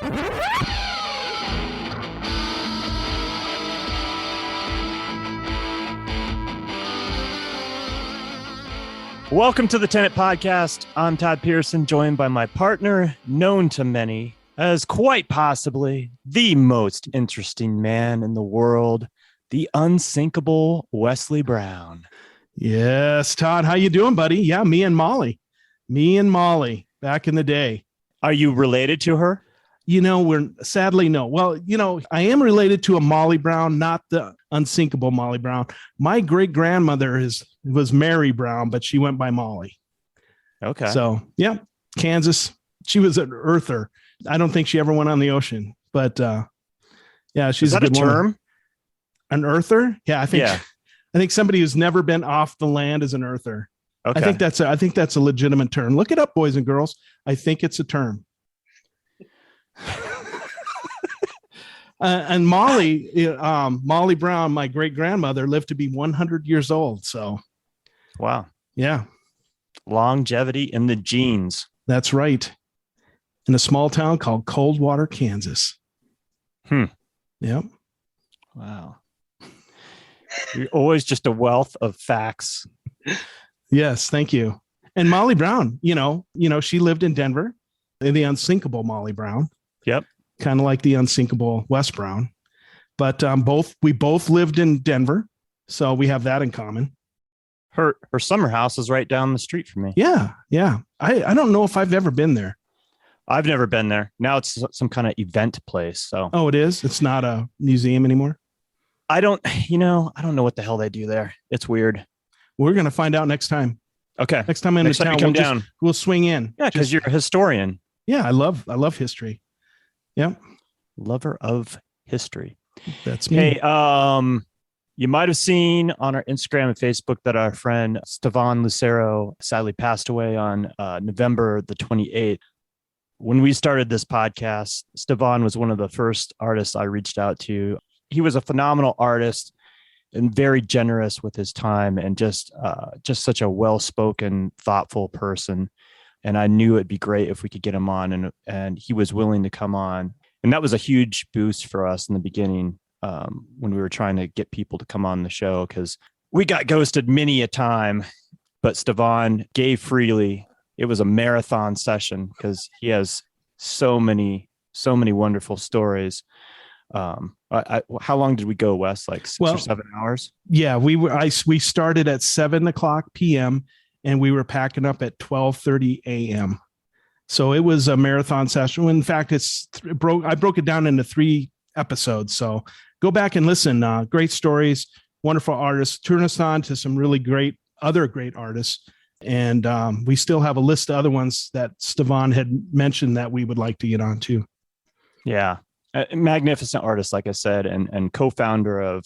Welcome to the Tenant Podcast. I'm Todd Pearson, joined by my partner, known to many as quite possibly the most interesting man in the world, the unsinkable Wesley Brown. Yes, Todd, how you doing, buddy? Yeah, me and Molly back in the day. Are you related to her? We're sadly no. Well, I am related to a Molly Brown, not the unsinkable Molly Brown. My great grandmother was Mary Brown, but she went by Molly. Okay. So yeah, Kansas. She was an earther. I don't think she ever went on the ocean, but yeah, she's a good term. Woman. An earther? Yeah, I think somebody who's never been off the land is an earther. Okay. I think that's a legitimate term. Look it up, boys and girls. I think it's a term. And Molly Brown, my great grandmother, lived to be 100 years old. So, wow. Yeah. Longevity in the genes. That's right. In a small town called Coldwater, Kansas. Yep. Wow. You're always just a wealth of facts. Yes. Thank you. And Molly Brown, she lived in Denver, in the unsinkable Molly Brown. Yep. Kind of like the unsinkable Wes Brown, but we both lived in Denver, so we have that in common. Her summer house is right down the street from me. Yeah. I don't know if I've ever been there. I've never been there. Now it's some kind of event place. So it is. It's not a museum anymore. I don't know what the hell they do there. It's weird. We're gonna find out next time. Okay. Next time in town, we'll swing in. Yeah, because you're a historian. Yeah, I love history. Yeah. Lover of history. That's me. Hey, you might have seen on our Instagram and Facebook that our friend Stefan Lucero sadly passed away on November the 28th. When we started this podcast, Stefan was one of the first artists I reached out to. He was a phenomenal artist and very generous with his time and just such a well-spoken, thoughtful person. And I knew it'd be great if we could get him on, and he was willing to come on. And that was a huge boost for us in the beginning when we were trying to get people to come on the show, because we got ghosted many a time, but Stefan gave freely. It was a marathon session because he has so many wonderful stories. How long did we go, Wes? Like 6 or 7 hours? Yeah, we started at 7:00 p.m. and we were packing up at 12:30 a.m. So it was a marathon session. In fact, I broke it down into 3 episodes. So go back and listen. Great stories, wonderful artists. Turn us on to some really other great artists. And we still have a list of other ones that Stefan had mentioned that we would like to get on to. Yeah. Magnificent artist, like I said, and co-founder of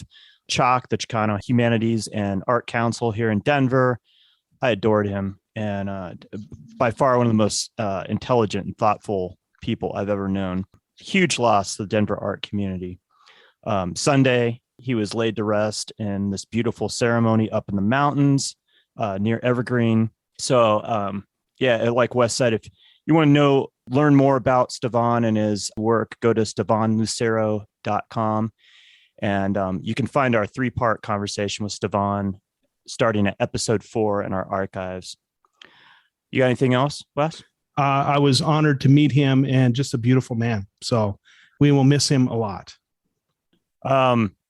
CHOC, the Chicano Humanities and Art Council here in Denver. I adored him, and by far one of the most intelligent and thoughtful people I've ever known. Huge loss to the Denver art community. Sunday, he was laid to rest in this beautiful ceremony up in the mountains near Evergreen. So, like Wes said, if you want to learn more about Stefan and his work, go to stefanlucero.com, and you can find our 3-part conversation with Stefan starting at episode 4 in our archives. You got anything else, Wes? I was honored to meet him, and just a beautiful man. So we will miss him a lot.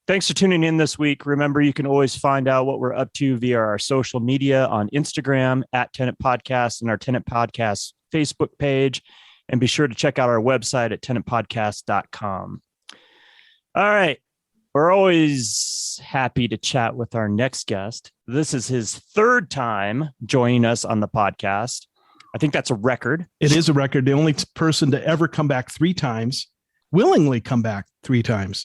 Thanks for tuning in this week. Remember, you can always find out what we're up to via our social media on Instagram at Tenant Podcast and our Tenant Podcast Facebook page. And be sure to check out our website at tenantpodcast.com. All right. We're always happy to chat with our next guest. This is his 3rd time joining us on the podcast. I think that's a record. It is a record. The only person to ever come back 3 times, willingly come back 3 times.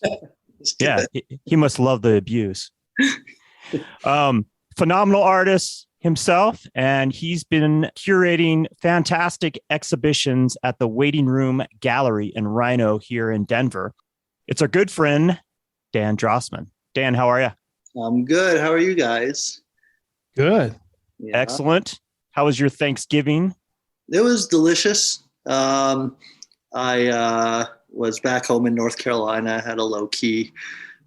Yeah, he must love the abuse. Phenomenal artist himself, and he's been curating fantastic exhibitions at the Waiting Room Gallery in Rhino here in Denver. It's our good friend, Dan Drossman. Dan, how are you? I'm good. How are you guys? Good. Yeah. Excellent. How was your Thanksgiving? It was delicious. I was back home in North Carolina. I had a low key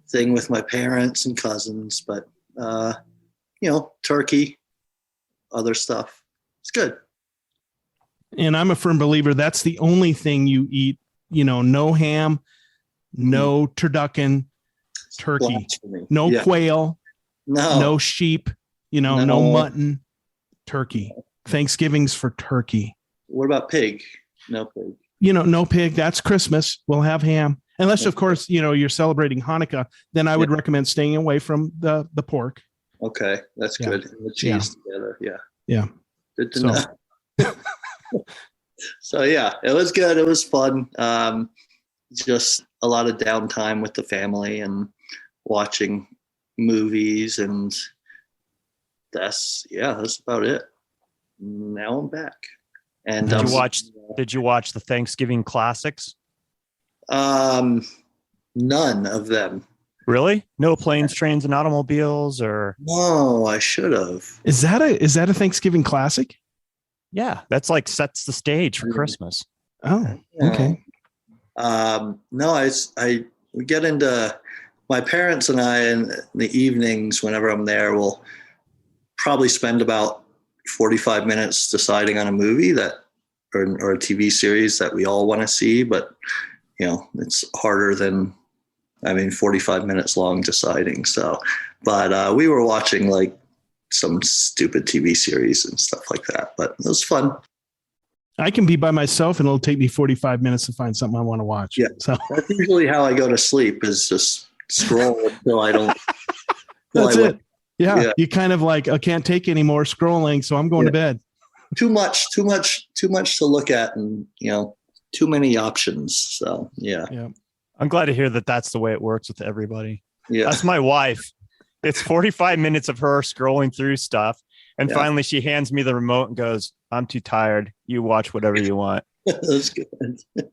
thing with my parents and cousins, but turkey, other stuff. It's good. And I'm a firm believer that's the only thing you eat. No ham, no turducken, turkey, no quail, no sheep, no mutton, turkey. Thanksgiving's for turkey. What about pig? No pig. No pig. That's Christmas. We'll have ham. Unless, of course, you're celebrating Hanukkah, then I would recommend staying away from the pork. Okay, that's good. And the cheese together. Yeah. Yeah. Good to know. So yeah, it was good. It was fun. Just a lot of downtime with the family and watching movies, and that's about it. Now I'm back. And did you watch the Thanksgiving classics? None of them. Really? No planes, trains, and automobiles, or? No, I should have. Is that a Thanksgiving classic? Yeah, that's like sets the stage for Christmas. Oh, okay. No, we get into, my parents and I in the evenings whenever I'm there, will probably spend about 45 minutes deciding on a movie or a TV series that we all want to see, but it's harder than 45 minutes long deciding. So, but we were watching like some stupid TV series and stuff like that, but it was fun. I can be by myself and it'll take me 45 minutes to find something I want to watch. Yeah. So that's usually how I go to sleep, is just scroll until I don't. That's it. Yeah. You kind of like, I can't take any more scrolling, so I'm going to bed. Too much to look at, and too many options. So yeah. I'm glad to hear that that's the way it works with everybody. Yeah. That's my wife. It's 45 minutes of her scrolling through stuff. And finally she hands me the remote and goes, I'm too tired. You watch whatever you want. That's good.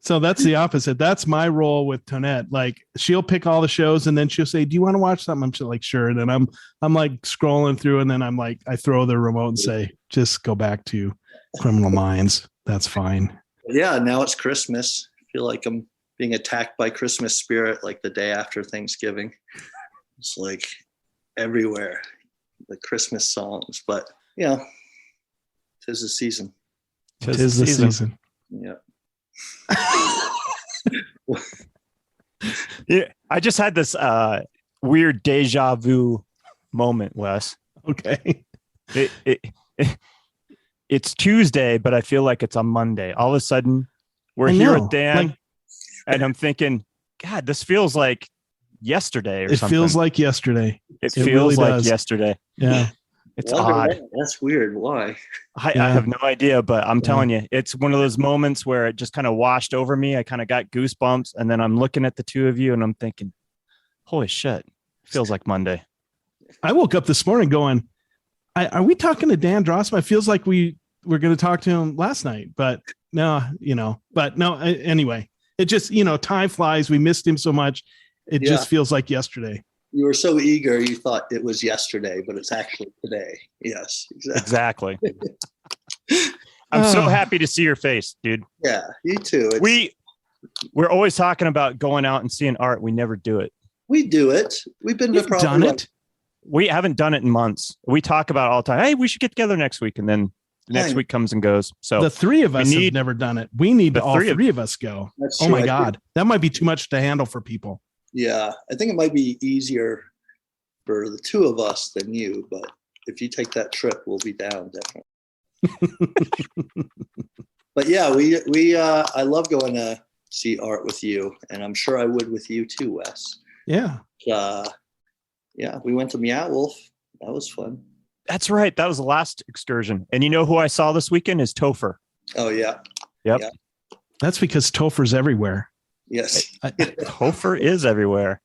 So that's the opposite. That's my role with Tonette. Like, she'll pick all the shows and then she'll say, do you want to watch something? I'm just like, sure. And then I'm like scrolling through, and then I'm like, I throw the remote and say, just go back to Criminal Minds. That's fine. Yeah. Now it's Christmas. I feel like I'm being attacked by Christmas spirit, like the day after Thanksgiving. It's like everywhere, the Christmas songs, but tis the season. Tis the season. Yeah. Yeah. I just had this weird deja vu moment, Wes. Okay. It's Tuesday, but I feel like it's on Monday. All of a sudden we're here at Dan, and I'm thinking, God, this feels like yesterday or something. It feels like yesterday. It feels really like yesterday. Yeah. It's odd. That's weird. Why? I have no idea, but I'm telling you, it's one of those moments where it just kind of washed over me. I kind of got goosebumps, and then I'm looking at the two of you and I'm thinking, holy shit, feels like Monday. I woke up this morning going, are we talking to Dan Drossman? It feels like we were going to talk to him last night, but no, anyway, it just, time flies. We missed him so much. It just feels like yesterday. You were so eager, you thought it was yesterday, but it's actually today. Yes, exactly. I'm so happy to see your face, dude. Yeah, you too. We're always talking about going out and seeing art. We never do it. We do it. We've been done it. We haven't done it in months. We talk about it all the time. Hey, we should get together next week, and then the next week comes and goes. So the three of us have never done it. We need all three of us go. Oh my God, that might be too much to handle for people. Yeah, I think it might be easier for the two of us than you, but if you take that trip, we'll be down definitely. But yeah, I love going to see art with you, and I'm sure I would with you too, Wes. Yeah. Yeah, we went to Meow Wolf. That was fun. That's right. That was the last excursion. And you know who I saw this weekend is Topher. Oh yeah. Yep. Yeah. That's because Topher's everywhere. Yes. Topher is everywhere.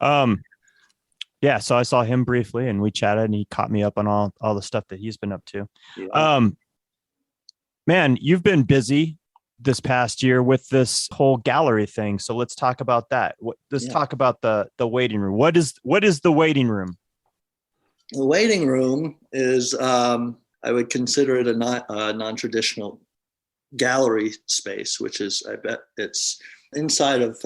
Yeah, so I saw him briefly and we chatted, and he caught me up on all the stuff that he's been up to. Yeah. Man, you've been busy this past year with this whole gallery thing. So let's talk about that. Let's talk about the waiting room. What is the waiting room? The waiting room is, I would consider it a non-traditional gallery space, which is, I bet it's inside of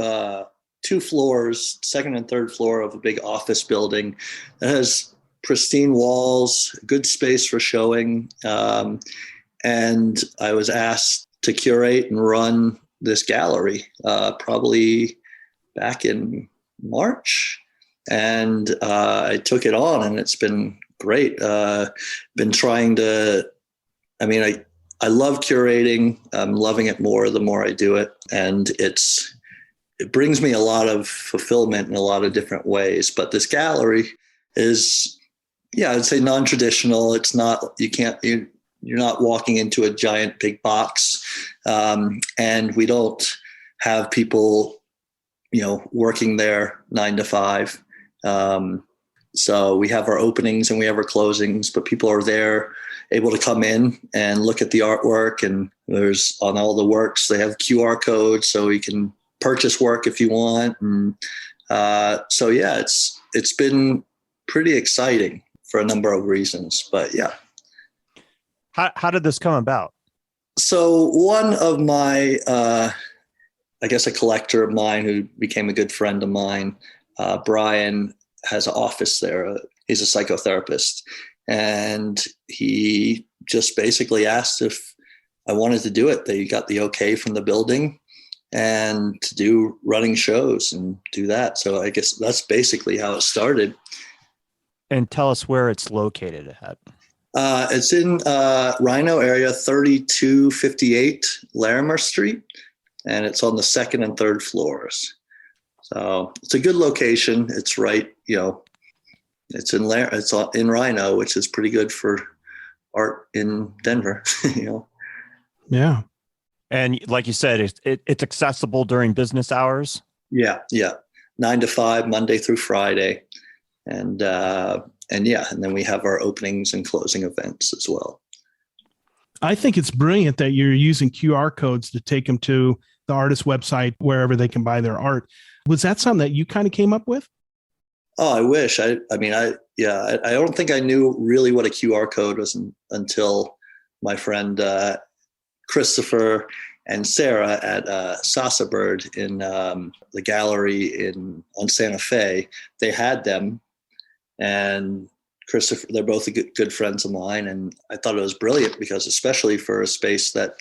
2 floors, second and third floor of a big office building that has pristine walls, good space for showing. And I was asked to curate and run this gallery probably back in March. And I took it on, and it's been great. Been trying to, I love curating. I'm loving it more the more I do it. And it brings me a lot of fulfillment in a lot of different ways. But this gallery is, I'd say non-traditional. It's not, you're not walking into a giant big box. And we don't have people, working there 9 to 5. So we have our openings and we have our closings, but people are there able to come in and look at the artwork. And there's, on all the works, they have QR codes so you can purchase work if you want. And it's been pretty exciting for a number of reasons, but yeah. How did this come about? So one of my, I guess a collector of mine who became a good friend of mine, Brian, has an office there. He's a psychotherapist. And he just basically asked if I wanted to do it. They got the okay from the building and to do running shows and do that. So I guess that's basically how it started. And tell us where it's located at. It's in Rhino area, 3258 Larimer Street. And it's on the second and third floors. So it's a good location. It's right, it's in Rhino, which is pretty good for art in Denver. Yeah. And like you said, it's accessible during business hours. Yeah. 9 to 5, Monday through Friday. And then we have our openings and closing events as well. I think it's brilliant that you're using QR codes to take them to the artist website, wherever they can buy their art. Was that something that you kind of came up with? Oh, I wish. I don't think I knew really what a QR code was until my friend Christopher and Sarah at Sasa Bird in the gallery on Santa Fe. They had them, and Christopher, they're both good friends of mine, and I thought it was brilliant because, especially for a space that,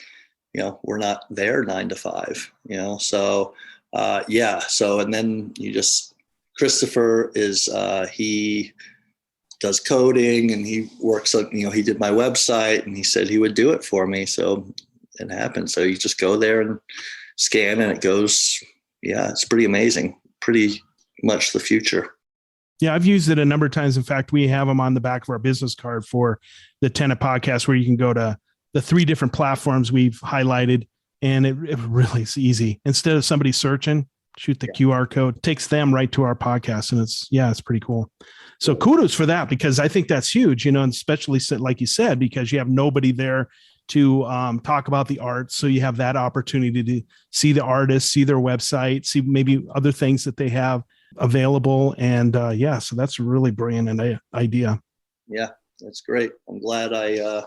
we're not there 9 to 5, so and then Christopher is, he does coding and he works on, he did my website, and he said he would do it for me. So it happened. So you just go there and scan and it goes, it's pretty amazing. Pretty much the future. Yeah, I've used it a number of times. In fact, we have them on the back of our business card for the Tenant Podcast, where you can go to the 3 different platforms we've highlighted, and it really is easy. Instead of somebody searching, shoot the QR code, takes them right to our podcast. And it's pretty cool. So kudos for that, because I think that's huge, and especially like you said, because you have nobody there to talk about the art. So you have that opportunity to see the artist, see their website, see maybe other things that they have available. And so that's a really brilliant idea. Yeah, that's great. I'm glad I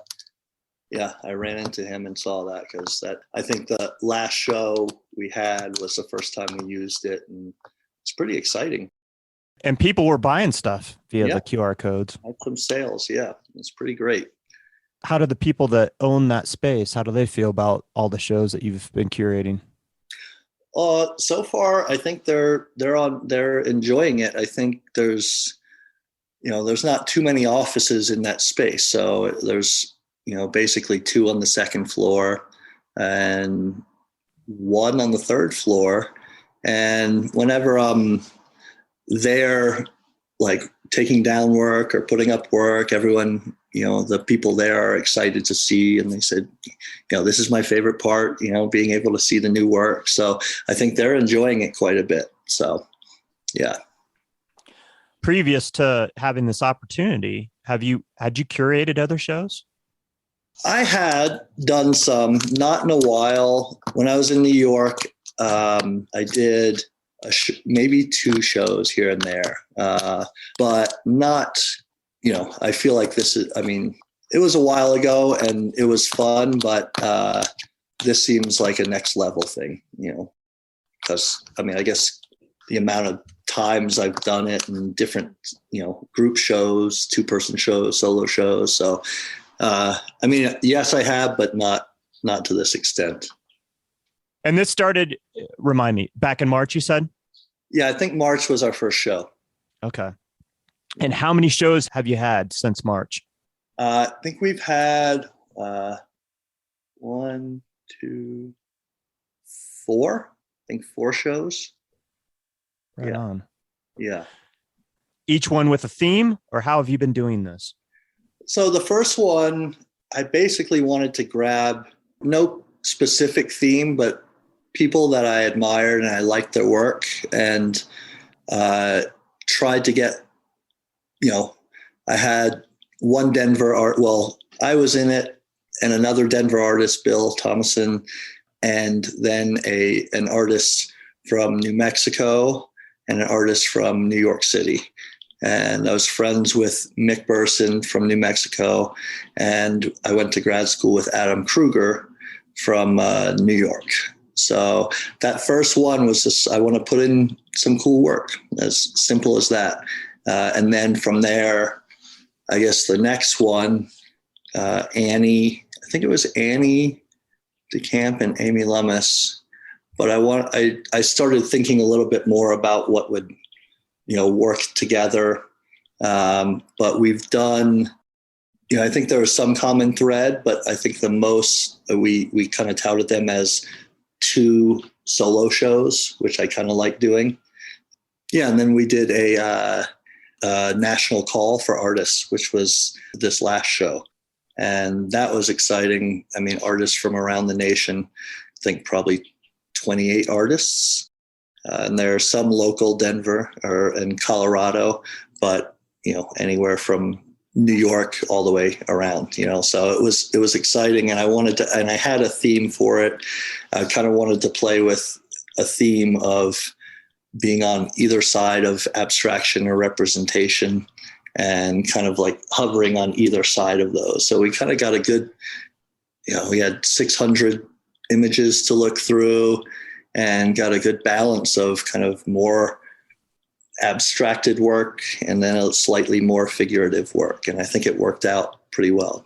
ran into him and saw that, because I think the last show we had was the first time we used it, and it's pretty exciting. And people were buying stuff via the QR codes. Had some sales. Yeah, it's pretty great. How do the people that own that space, how do they feel about all the shows that you've been curating? So far, I think they're enjoying it. I think there's not too many offices in that space. So there's, basically 2 on the second floor and 1 on the third floor. And whenever I'm there, like taking down work or putting up work, everyone, the people there are excited to see. And they said, this is my favorite part, being able to see the new work. So I think they're enjoying it quite a bit. So, yeah. Previous to having this opportunity, had you curated other shows? I had done some, not in a while. When I was in New York, I did maybe 2 shows here and there, but not, I feel like this is, it was a while ago and it was fun, but this seems like a next level thing, because I guess the amount of times I've done it in different, group shows, 2-person shows, solo shows. So, yes, I have, but not to this extent. And this started, remind me, back in March, you said? Yeah, I think March was our first show. Okay. And how many shows have you had since March? I think we've had 1, 2, 4. I think 4 shows. Right on. Yeah. Each one with a theme, or how have you been doing this? So the first one, I basically wanted to grab no specific theme, but people that I admired and I liked their work, and tried to get, I had one Denver I was in it, and another Denver artist, Bill Thomason, and then an artist from New Mexico and an artist from New York City. And I was friends with Mick Burson from New Mexico, and I went to grad school with Adam Kruger from New York. So that first one was just, I want to put in some cool work, as simple as that. And then from there, I guess the next one, Annie, I think it was Annie DeCamp and Amy Lummis. But I started thinking a little bit more about what would, work together. But we've done, I think there was some common thread, but I think the most, we kind of touted them as 2 solo shows, which I kind of like doing. Yeah. And then we did a national call for artists, which was this last show. And that was exciting. I mean, artists from around the nation, I think probably 28 artists. And there are some local Denver or in Colorado, but, anywhere from New York all the way around, so it was exciting. And I had a theme for it. I kind of wanted to play with a theme of being on either side of abstraction or representation, and kind of like hovering on either side of those. So we kind of got a good, we had 600 images to look through, and got a good balance of kind of more abstracted work and then a slightly more figurative work. And I think it worked out pretty well.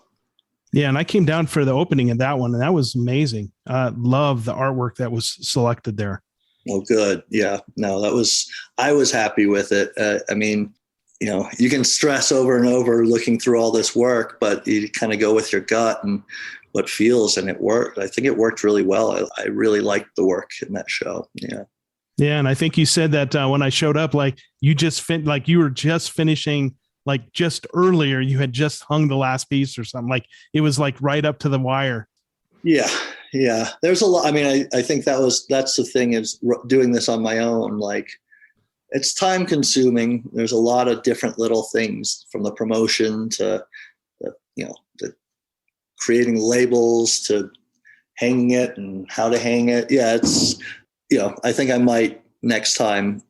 Yeah. And I came down for the opening of that one, and that was amazing. Love the artwork that was selected there. Oh, good. Yeah. No, I was happy with it. You can stress over and over looking through all this work, but you kind of go with your gut and what feels, and it worked. I think it worked really well. I really liked the work in that show. Yeah. Yeah. And I think you said that when I showed up, like you were just finishing, like just earlier, you had just hung the last piece or something. Like it was like right up to the wire. Yeah. Yeah. There's a lot. I mean, I think that's the thing, is doing this on my own. Like, it's time consuming. There's a lot of different little things, from the promotion to the creating labels to hanging it and how to hang it. Yeah, it's, I think I might next time,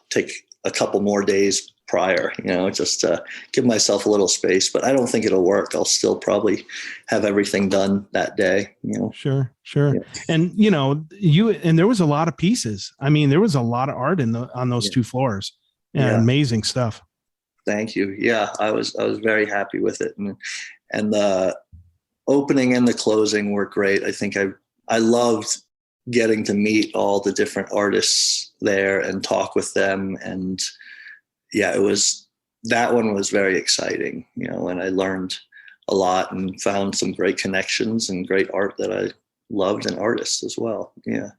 take a couple more days prior, just to give myself a little space, but I don't think it'll work. I'll still probably have everything done that day, Sure. Yeah. And, and there was a lot of pieces. I mean, there was a lot of art on those 2 floors, and amazing stuff. Thank you. Yeah, I was very happy with it. And the opening and the closing were great. I think I loved getting to meet all the different artists there and talk with them. And yeah, that one was very exciting, and I learned a lot and found some great connections and great art that I loved, and artists as well. Yeah.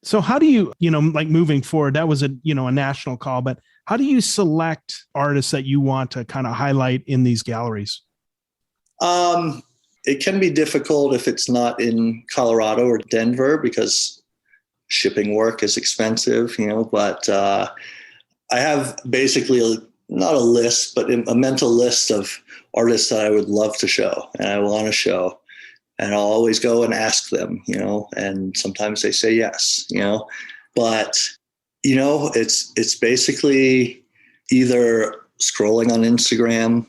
So how do you, like moving forward, that was a national call, but how do you select artists that you want to kind of highlight in these galleries? It can be difficult if it's not in Colorado or Denver, because shipping work is expensive, but I have basically not a list, but a mental list of artists that I would love to show and I want to show. And I'll always go and ask them, and sometimes they say yes, but, it's basically either scrolling on Instagram,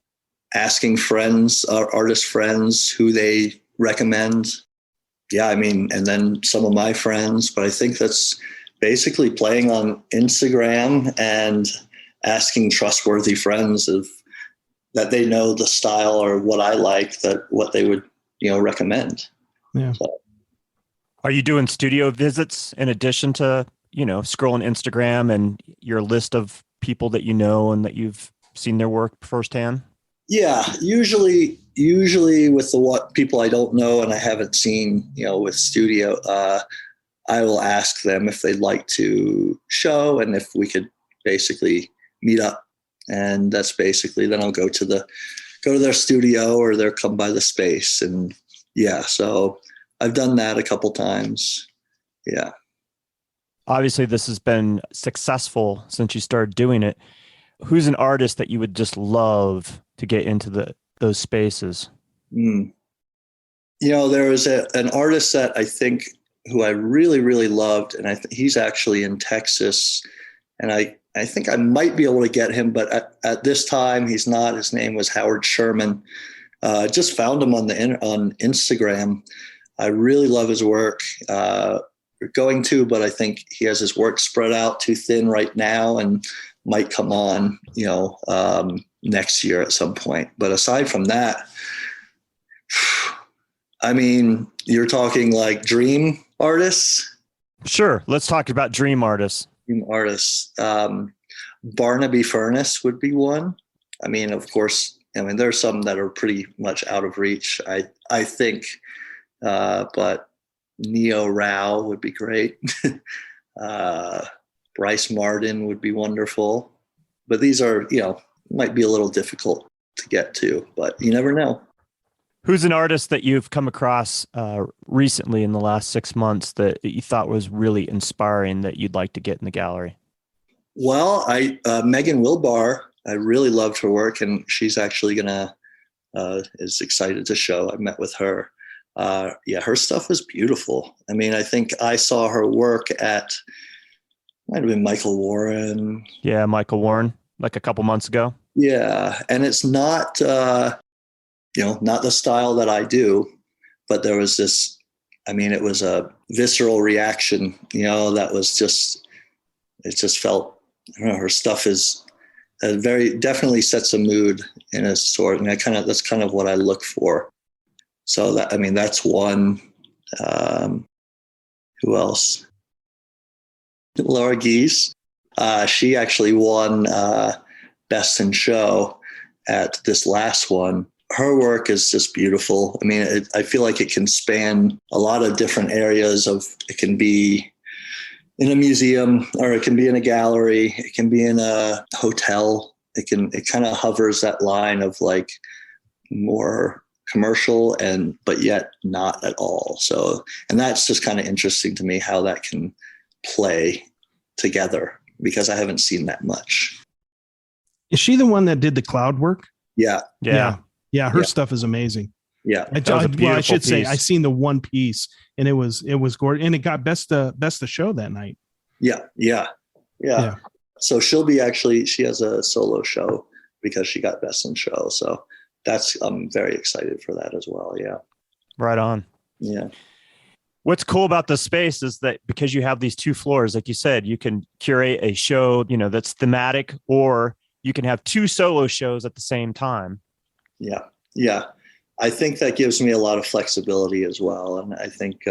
asking friends, artist friends, who they recommend, yeah, I mean, and then some of my friends, but I think that's basically playing on Instagram and asking trustworthy friends of that they know the style or what I like, that what they would, recommend. Yeah. So, Are you doing studio visits in addition to, scrolling Instagram and your list of people that you know and that you've seen their work firsthand? yeah, usually with the what people I don't know and I haven't seen, with studio, I will ask them if they'd like to show and if we could basically meet up. And that's basically, then I'll go to their studio or they'll come by the space. And yeah, so I've done that a couple times. Yeah. Obviously, this has been successful since you started doing it. Who's an artist that you would just love to get into those spaces? There was an artist that I think who I really, really loved, and he's actually in Texas, and I think I might be able to get him, but at this time he's not. His name was Howard Sherman. Just found him on Instagram. I really love his work. But I think he has his work spread out too thin right now and might come on, next year at some point. But aside from that, I mean, you're talking like dream artists. Sure. Let's talk about dream artists. Barnaby Furness would be one. I mean, of course, there's some that are pretty much out of reach, I think, but Neo Rao would be great. Bryce Martin would be wonderful, but these are, might be a little difficult to get to, but you never know. Who's an artist that you've come across recently in the last 6 months that you thought was really inspiring that you'd like to get in the gallery? Well, Megan Wilbar, I really loved her work, and she's actually is excited to show. I met with her. Her stuff is beautiful. I mean, I think I saw her work at, might have been Michael Warren. Yeah, Michael Warren, like a couple months ago. Yeah, and it's not, not the style that I do, but there was this, it was a visceral reaction, that was just, it just felt, I don't know, her stuff is definitely sets a mood in a sort, and that's kind of what I look for. So that's one. Who else? Laura Gies. She actually won Best in Show at this last one. Her work is just beautiful. I feel like it can span a lot of different areas it can be in a museum, or it can be in a gallery. It can be in a hotel. It kind of hovers that line of like more commercial but yet not at all. So, and that's just kind of interesting to me how that can play together, because I haven't seen that much. Is she the one that did the cloud work? Yeah. Her stuff is amazing. Yeah. I should say I seen the one piece, and it was gorgeous, and it got best of show that night. Yeah. So she has a solo show because she got best in show. So I'm very excited for that as well. Yeah. Right on. Yeah. What's cool about the space is that because you have these 2 floors, like you said, you can curate a show, that's thematic, or you can have 2 solo shows at the same time. Yeah. Yeah. I think that gives me a lot of flexibility as well. And I think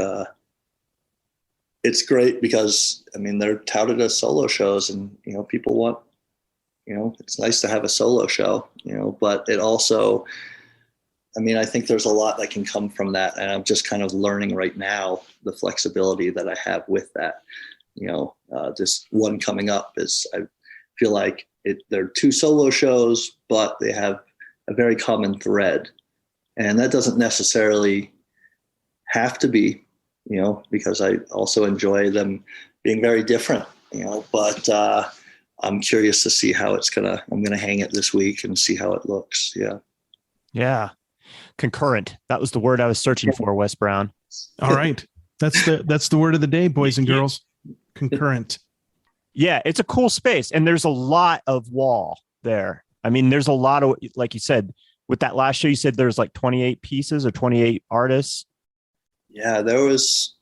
it's great because, they're touted as solo shows, and, people want, it's nice to have a solo show, but it also, I think there's a lot that can come from that. And I'm just kind of learning right now the flexibility that I have with that. This one coming up is, I feel like they're 2 solo shows, but they have a very common thread. And that doesn't necessarily have to be, because I also enjoy them being very different, but I'm curious to see how I'm going to hang it this week and see how it looks. Yeah. Yeah. Concurrent. That was the word I was searching for, Wes Brown. All right. That's the word of the day, boys and girls. Concurrent. Yeah. It's a cool space. And there's a lot of wall there. There's a lot of, like you said, with that last show, you said there's like 28 pieces or 28 artists. Yeah, there was,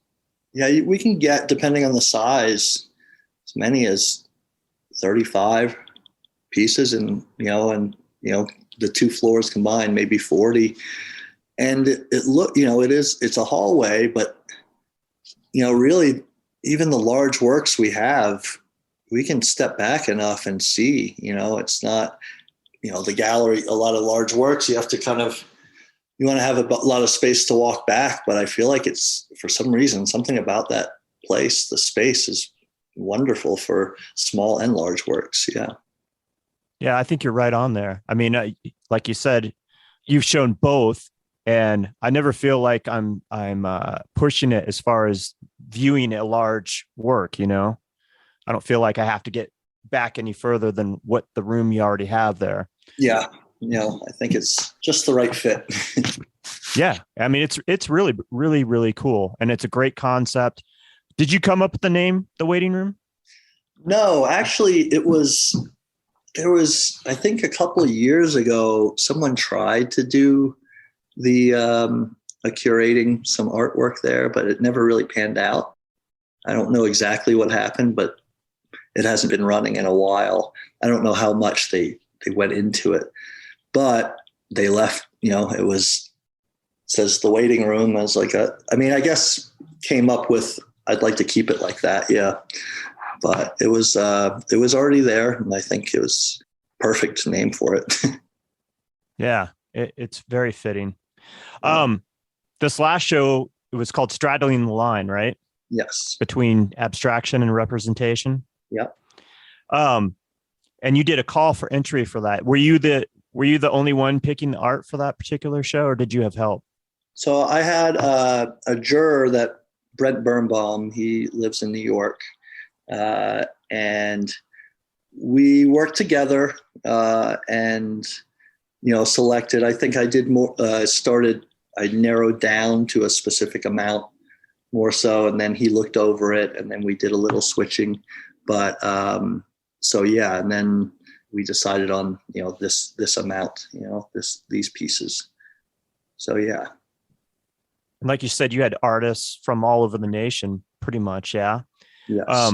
yeah, we can get, depending on the size, as many as 35 pieces, and the two floors combined, maybe 40. And it's a hallway, but really, even the large works we have, we can step back enough and see. It's not, the gallery, a lot of large works, you have to you want to have a lot of space to walk back. But I feel like it's, for some reason, something about that place, the space is wonderful for small and large works. Yeah. Yeah, I think you're right on there. I mean, like you said, you've shown both, and I never feel like I'm pushing it as far as viewing a large work. I don't feel like I have to get back any further than what the room you already have there. Yeah, I think it's just the right fit. Yeah, I mean, it's really, really, really cool, and it's a great concept. Did you come up with the name, The Waiting Room? No, actually, there was, I think a couple of years ago, someone tried to do curating some artwork there, but it never really panned out. I don't know exactly what happened, but it hasn't been running in a while. I don't know how much they went into it, but they left, says The Waiting Room as I guess came up with, I'd like to keep it like that. Yeah. But it was already there, and I think it was perfect name for it. Yeah, it's very fitting. This last show, it was called Straddling the Line, right? Yes. Between abstraction and representation. Yeah. And you did a call for entry for that. Were you the only one picking the art for that particular show, or did you have help? So I had a juror, that Brent Birnbaum. He lives in New York, and we worked together and selected. I think I did more. I narrowed down to a specific amount more so, and then he looked over it, and then we did a little switching. But so yeah, and then we decided on this amount, these pieces. So yeah. And like you said, you had artists from all over the nation, pretty much. Yeah. Yes.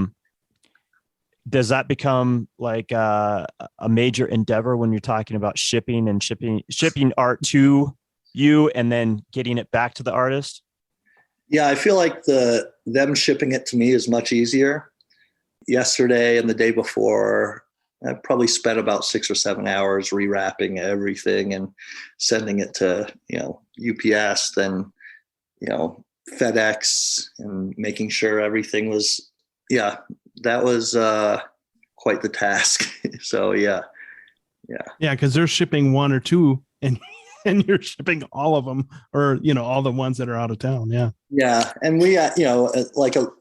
Does that become like a major endeavor when you're talking about shipping art to you and then getting it back to the artist? Yeah, I feel like them shipping it to me is much easier. Yesterday and the day before, I probably spent about 6 or 7 hours rewrapping everything and sending it to UPS, then FedEx, and making sure everything was. Yeah, that was quite the task. So yeah. Because they're shipping one or two, and you're shipping all of them, or all the ones that are out of town. Yeah, and we I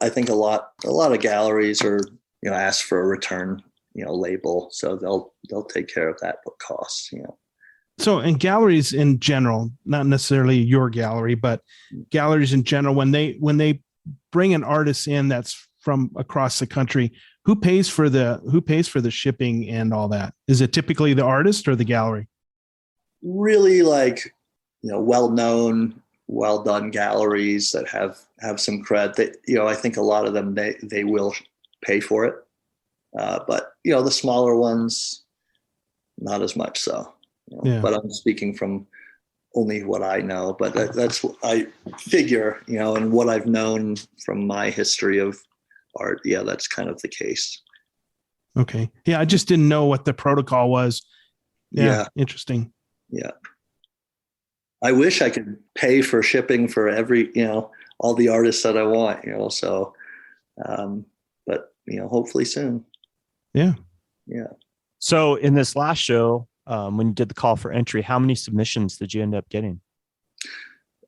think a lot of galleries are ask for a return label, so they'll take care of that cost. So, in galleries in general, not necessarily your gallery, but galleries in general, when they bring an artist in that's from across the country, who pays for the shipping and all that? Is it typically the artist or the gallery? Really, well-known, well-done galleries that have some cred, that I think a lot of them they will pay for it, but the smaller ones, not as much so. Yeah. But I'm speaking from only what I know, but that's what I figure, and what I've known from my history of art. Yeah, that's kind of the case. Okay. Yeah, I just didn't know what the protocol was. Yeah. Interesting. Yeah. I wish I could pay for shipping for every, all the artists that I want, so, but, hopefully soon. Yeah. Yeah. So in this last show, when you did the call for entry, how many submissions did you end up getting?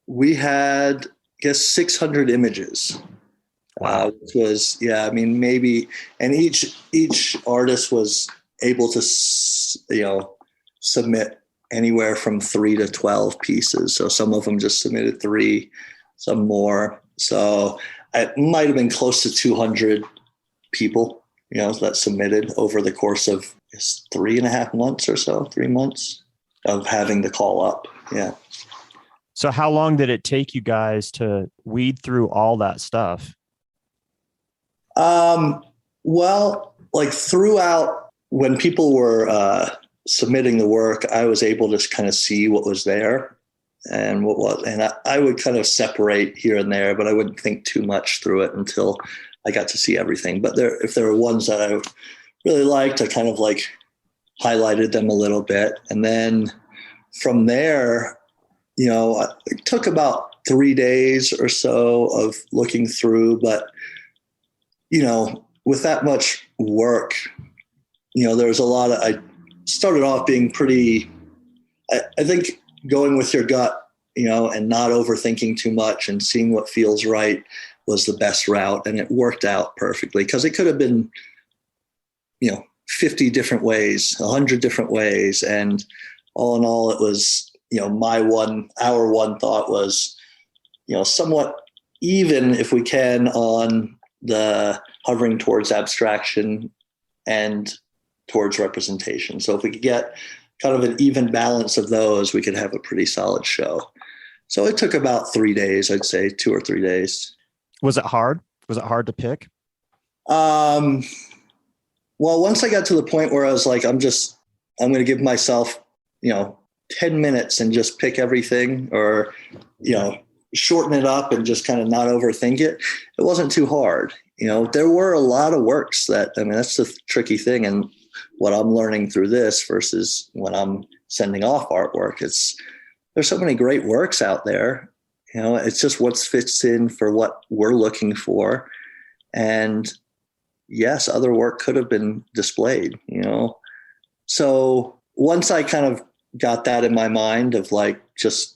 We had, I guess, 600 images. Wow. Which was, maybe, and each artist was able to, submit anywhere from 3 to 12 pieces. So some of them just submitted 3, some more. So it might have been close to 200 people, that submitted over the course of 3.5 months or so, 3 months of having the call up. Yeah. So how long did it take you guys to weed through all that stuff? Well, like throughout when people were submitting the work, I was able to kind of see what was there and what was, and I would kind of separate here and there, but I wouldn't think too much through it until I got to see everything. But if there were ones that I really liked, I kind of like highlighted them a little bit. And then from there, it took about 3 days or so of looking through, but with that much work, there was a lot of, I started off being pretty, I think going with your gut, and not overthinking too much and seeing what feels right was the best route. And it worked out perfectly because it could have been, 50 different ways, 100 different ways. And all in all, it was, our one thought was, somewhat even if we can on the hovering towards abstraction and towards representation. So if we could get kind of an even balance of those, we could have a pretty solid show. So it took about 3 days, I'd say 2 or 3 days. Was it hard? Was it hard to pick? Well, once I got to the point where I was like, I'm going to give myself, 10 minutes and just pick everything or, shorten it up and just kind of not overthink it. It wasn't too hard. There were a lot of works that's the tricky thing. And what I'm learning through this versus when I'm sending off artwork, there's so many great works out there. It's just what fits in for what we're looking for. And yes, other work could have been displayed, So once I kind of got that in my mind of like, just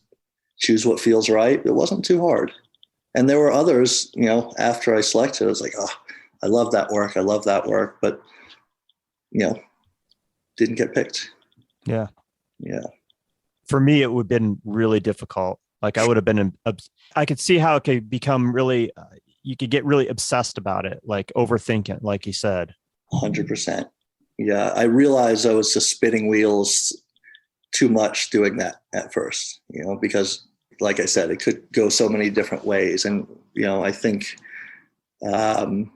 choose what feels right, it wasn't too hard. And there were others, after I selected, I was like, oh, I love that work. I love that work. But, didn't get picked. Yeah. Yeah. For me, it would have been really difficult. Like I would have been, I could see how it could become really, you could get really obsessed about it, like overthinking, like you said. 100%. Yeah. I realized I was just spinning wheels too much doing that at first, because like I said, it could go so many different ways. And, I think, when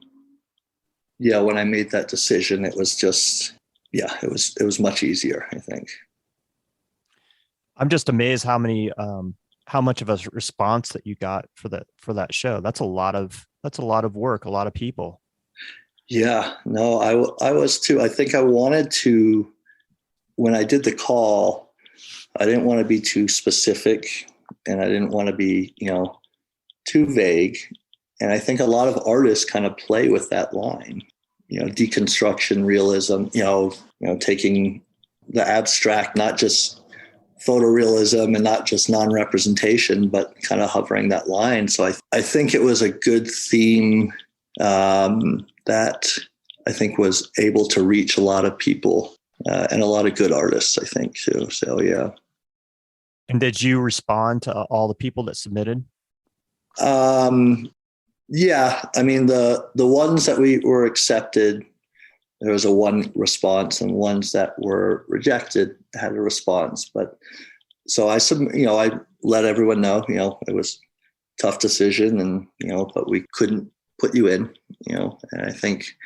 I made that decision, it was just, it was much easier, I think. I'm just amazed how much of a response that you got for that show. That's a lot of work, a lot of people. Yeah, no, I was too. I think I wanted to, when I did the call, I didn't want to be too specific and I didn't want to be, too vague. And I think a lot of artists kind of play with that line, deconstruction, realism, taking the abstract, not just photorealism and not just non-representation, but kind of hovering that line. So I think it was a good theme that I think was able to reach a lot of people and a lot of good artists, I think, too. So, yeah. And did you respond to all the people that submitted? Yeah. I mean, the ones that we were accepted, there was a one response, and ones that were rejected had a response. But so I let everyone know, it was a tough decision and, but we couldn't put you in, and I think,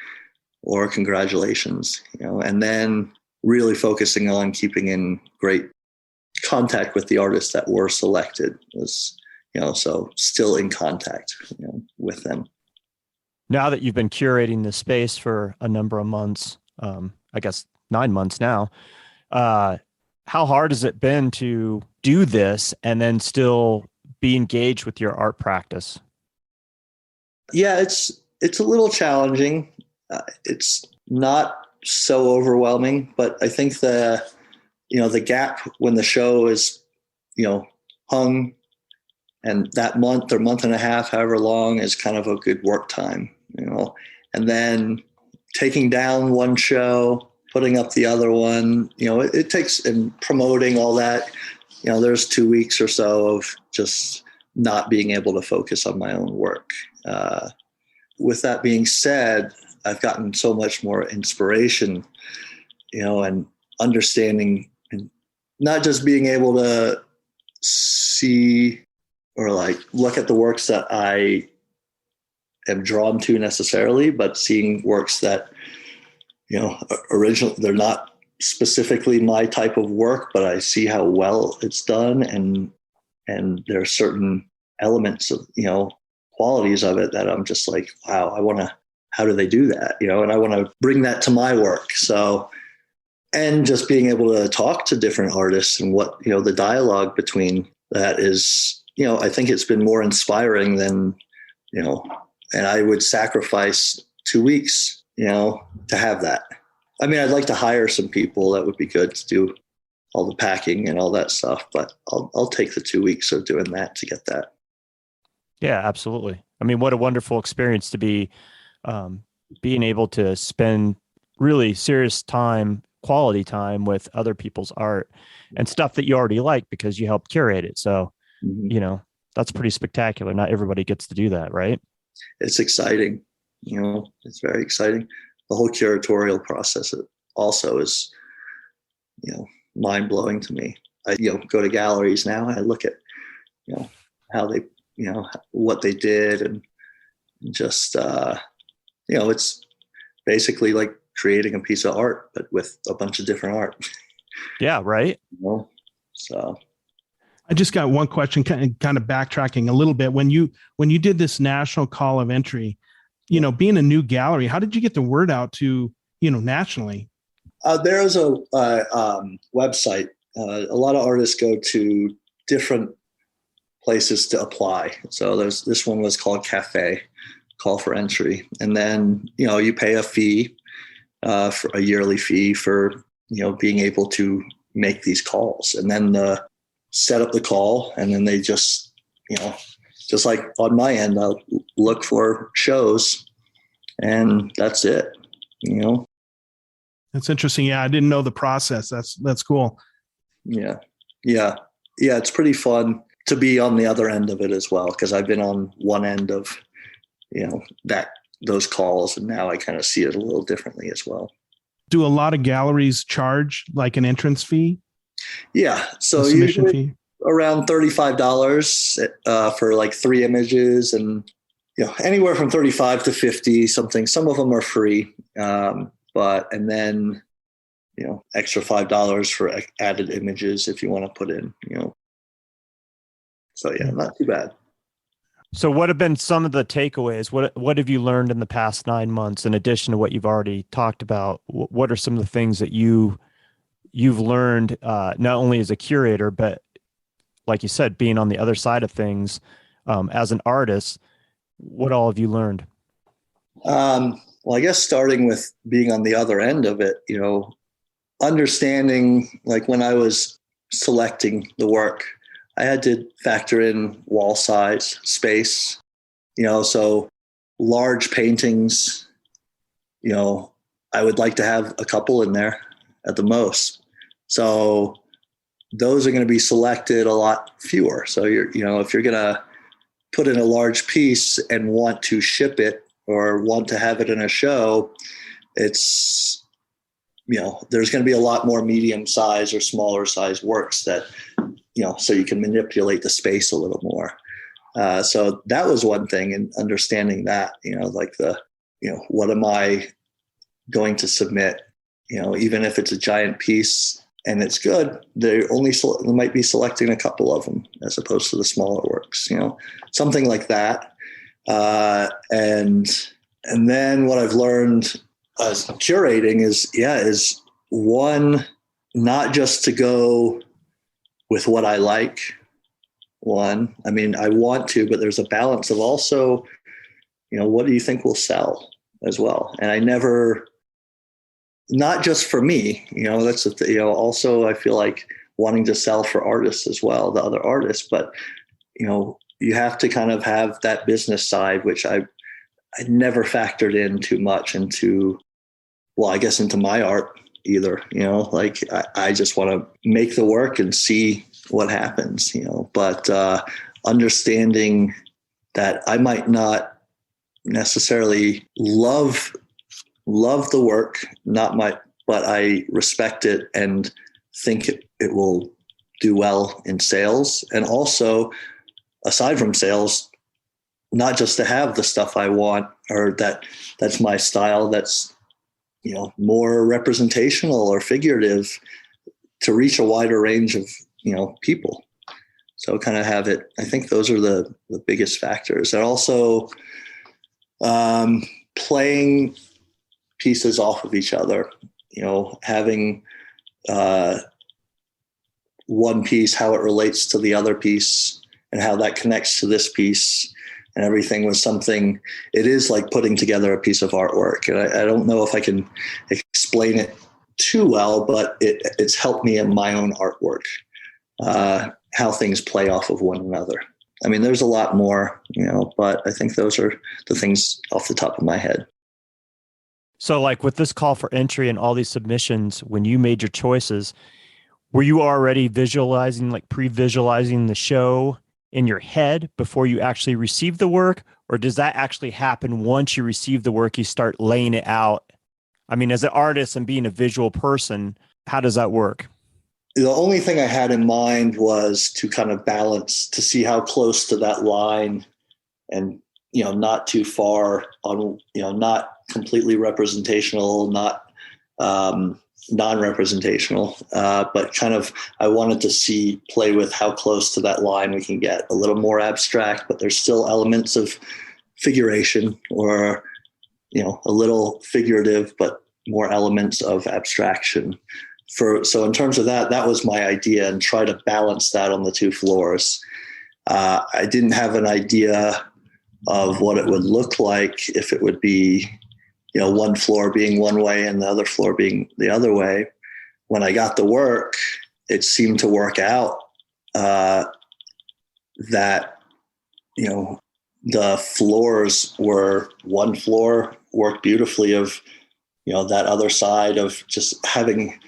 or congratulations, and then really focusing on keeping in great contact with the artists that were selected was, so still in contact, with them. Now that you've been curating the space for a number of months, I guess 9 months now, how hard has it been to do this and then still be engaged with your art practice? Yeah, it's a little challenging. It's not so overwhelming, but I think the gap when the show is, hung, and that month or month and a half, however long, is kind of a good work time, and then taking down one show, putting up the other one, it takes, and promoting all that, there's 2 weeks or so of just not being able to focus on my own work. With that being said, I've gotten so much more inspiration, and understanding, and not just being able to, see or like look at the works that I am drawn to necessarily, but seeing works that, originally they're not specifically my type of work, but I see how well it's done, and there are certain elements of, qualities of it that I'm just like, wow, how do they do that? And I want to bring that to my work. So, and just being able to talk to different artists and what, the dialogue between that is, I think it's been more inspiring than, and I would sacrifice 2 weeks, to have that. I mean, I'd like to hire some people. That would be good to do all the packing and all that stuff, but I'll take the 2 weeks of doing that to get that. Yeah, absolutely. I mean, what a wonderful experience to be being able to spend really serious time, quality time with other people's art and stuff that you already like because you helped curate it. So, that's pretty spectacular. Not everybody gets to do that, right? It's exciting. It's very exciting. The whole curatorial process also is, mind blowing to me. I, go to galleries now. I look at, how they, what they did, and just, it's basically like creating a piece of art, but with a bunch of different art. Yeah. Right. So I just got one question, kind of backtracking a little bit. When you did this national call of entry, being a new gallery, how did you get the word out to, nationally? There's a website. A lot of artists go to different places to apply. So this one was called Cafe, call for entry. And then, you pay a fee, for a yearly fee for, being able to make these calls. And then set up the call, and then they just, just like on my end, I'll look for shows, and that's it. That's interesting. Yeah, I didn't know the process. That's cool. Yeah. It's pretty fun to be on the other end of it as well, because I've been on one end of, those calls, and now I kind of see it a little differently as well. Do a lot of galleries charge like an entrance fee? Yeah. So submission fee around $35 for like 3 images, and anywhere from 35 to 50 something. Some of them are free, and then extra $5 for added images if you want to put in. So yeah, not too bad. So what have been some of the takeaways? What have you learned in the past 9 months in addition to what you've already talked about? What are some of the things that you've learned, not only as a curator, but like you said, being on the other side of things, as an artist? What all have you learned? Well, I guess starting with being on the other end of it, understanding, like when I was selecting the work, I had to factor in wall size, space, so large paintings, I would like to have a couple in there at the most. So those are going to be selected a lot fewer. So if you're going to put in a large piece and want to ship it or want to have it in a show, it's, there's going to be a lot more medium size or smaller size works that, so you can manipulate the space a little more. So that was one thing, and understanding that, like what am I going to submit? Even if it's a giant piece and it's good, they might be selecting a couple of them as opposed to the smaller works, something like that. And then what I've learned as curating is one, not just to go with what I like. One, I mean, I want to, but there's a balance of also, what do you think will sell as well? And I never, not just for me, that's also I feel like wanting to sell for artists as well, the other artists, but, you have to kind of have that business side, which I never factored in too much into my art either, like I just want to make the work and see what happens, but understanding that I might not necessarily love the work, but I respect it and think it will do well in sales. And also, aside from sales, not just to have the stuff I want or that's my style, that's, more representational or figurative, to reach a wider range of, people. So kind of have it. I think those are the biggest factors. And also playing pieces off of each other, having one piece, how it relates to the other piece and how that connects to this piece. And everything was something, it is like putting together a piece of artwork. And I don't know if I can explain it too well, but it's helped me in my own artwork, how things play off of one another. I mean, there's a lot more, but I think those are the things off the top of my head. So like with this call for entry and all these submissions, when you made your choices, were you already visualizing, like pre-visualizing the show in your head before you actually receive the work? Or does that actually happen once you receive the work, you start laying it out? I mean, as an artist and being a visual person, how does that work? The only thing I had in mind was to kind of balance, to see how close to that line and, not too far on, not completely representational, not non-representational, but kind of, I wanted to play with how close to that line we can get. A little more abstract, but there's still elements of figuration, or, a little figurative, but more elements of abstraction. So in terms of that was my idea, and try to balance that on the two floors. I didn't have an idea of what it would look like if it would be, one floor being one way and the other floor being the other way. When I got the work, it seemed to work out that, the floors were, one floor worked beautifully of, that other side of just having